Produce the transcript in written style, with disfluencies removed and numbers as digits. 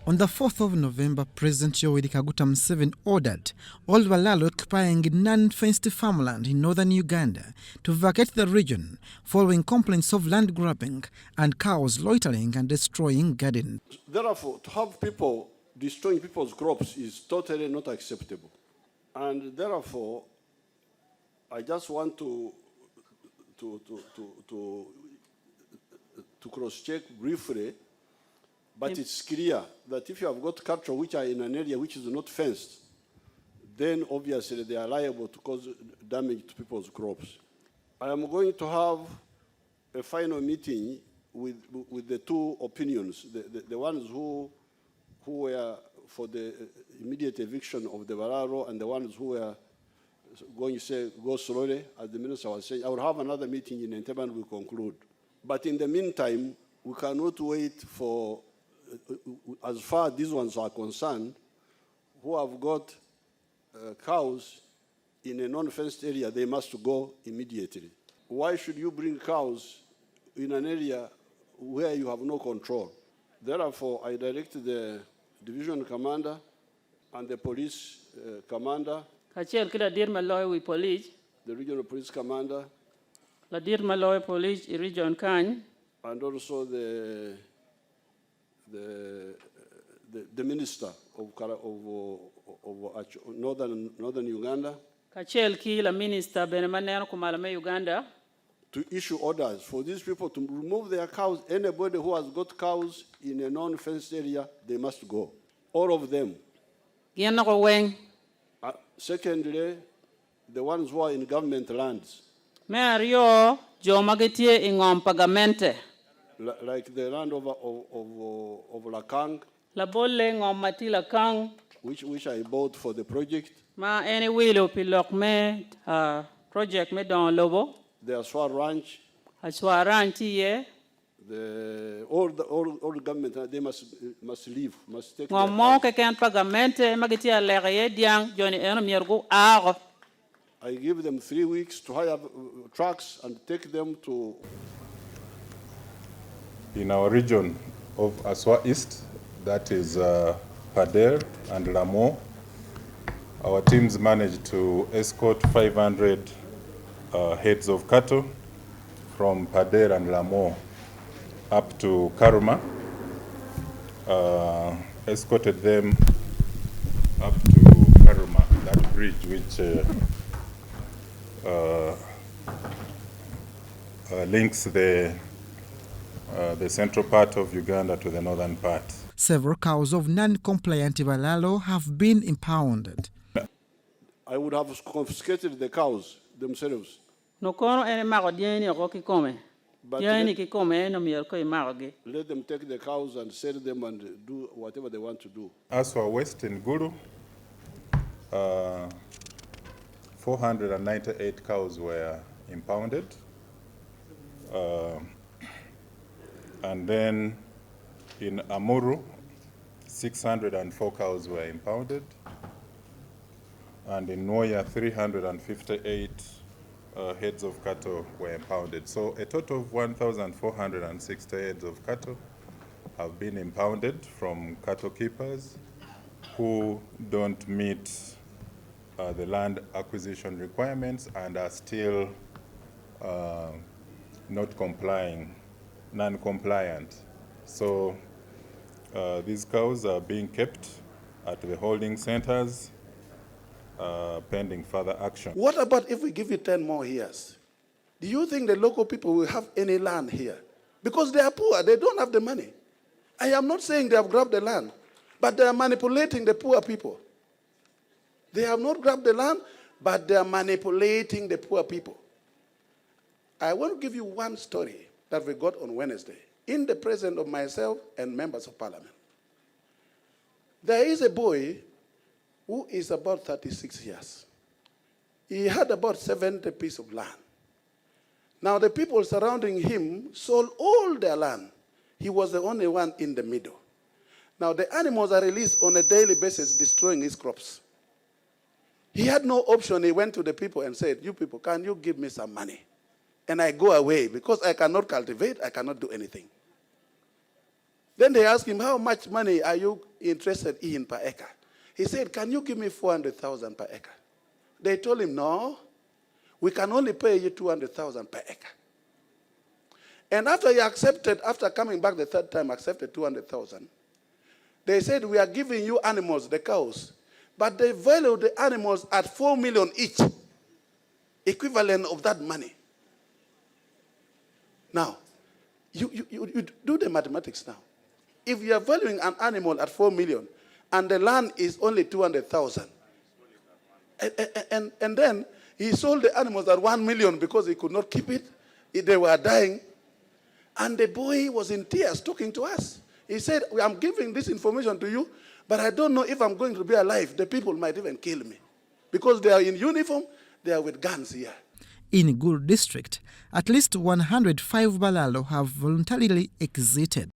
On the 4th of November, President Yoweri Kaguta Museveni ordered all Balalo occupying non-fenced farmland in northern Uganda to vacate the region following complaints of land grabbing and cows loitering and destroying gardens. Therefore, to have people destroying people's crops is totally not acceptable. And therefore, I just want to cross-check briefly. But it's clear that if you have got cattle which are in an area which is not fenced, then obviously they are liable to cause damage to people's crops. I am going to have a final meeting with the two opinions, the ones who were for the immediate eviction of the Bararo and the ones who were going to say go slowly, as the minister was saying. I will have another meeting in Entebbe and we'll conclude. But in the meantime, we cannot wait for, as far as these ones are concerned, who have got cows in a non-fenced area, they must go immediately. Why should you bring cows in an area where you have no control? Therefore, I direct the division commander and the police commander, police, the regional police commander, la dir Malloy police region Kany, and also the minister of northern Uganda, kachel ki la minister benemanero kumalame Uganda, to issue orders for these people to remove their cows. Anybody who has got cows in a non-fenced area, they must go. All of them. Secondly, the ones who are in government lands. Mario Jomagetie ingom pagamente. Like the land of Lakang. La bolle ngom mati Lakang. Which I bought for the project. Ma any willow pilok me project me don lobo. The Aswa Ranch. Aswa Ranch ye. All the government they must leave, must take. Ngom ke kan pagamente magitia lere diang Johnny Miergo aro. I give them 3 weeks to hire trucks and take them to. In our region of Aswa East, that is Pader and Lamo, our teams managed to escort 500 heads of cattle from Pader and Lamo up to Karuma, escorted them up to Karuma, that bridge which links the central part of Uganda to the northern part. Several cows of non-compliant Balalo have been impounded. I would have confiscated the cows themselves. No kono ene mago dieni oki come. Dieni ki come no mierko imagoge. Let them take the cows and sell them and do whatever they want to do. As for West in Guru, 498 cows were impounded. And then in Amuru, 604 cows were impounded. And in Noya, 358 heads of cattle were impounded. So a total of 1,460 heads of cattle have been impounded from cattle keepers who don't meet the land acquisition requirements and are still not complying, non-compliant. So these cows are being kept at the holding centers pending further action. What about if we give you 10 more years? Do you think the local people will have any land here? Because they are poor, they don't have the money. I am not saying they have grabbed the land, but they are manipulating the poor people. They have not grabbed the land, but they are manipulating the poor people. I want to give you one story that we got on Wednesday, in the presence of myself and members of parliament. There is a boy who is about 36 years. He had about 70 pieces of land. Now the people surrounding him sold all their land. He was the only one in the middle. Now the animals are released on a daily basis, destroying his crops. He had no option. He went to the people and said, "You people, can you give me some money? And I go away because I cannot cultivate, I cannot do anything." Then they asked him, "How much money are you interested in per acre. He said, can you give me 400,000 per acre? They told him, no, we can only pay you 200,000 per acre. And after he accepted, after coming back the third time, accepted 200,000, they said, we are giving you animals, the cows, but they value the animals at 4 million each, equivalent of that money. Now, you do the mathematics now. If you are valuing an animal at 4 million and the land is only 200,000, and then he sold the animals at 1 million because he could not keep it, they were dying, and the boy was in tears talking to us. He said, I'm giving this information to you, but I don't know if I'm going to be alive. The people might even kill me because they are in uniform, they are with guns here. In Guru district, at least 105 Balalo have voluntarily exited.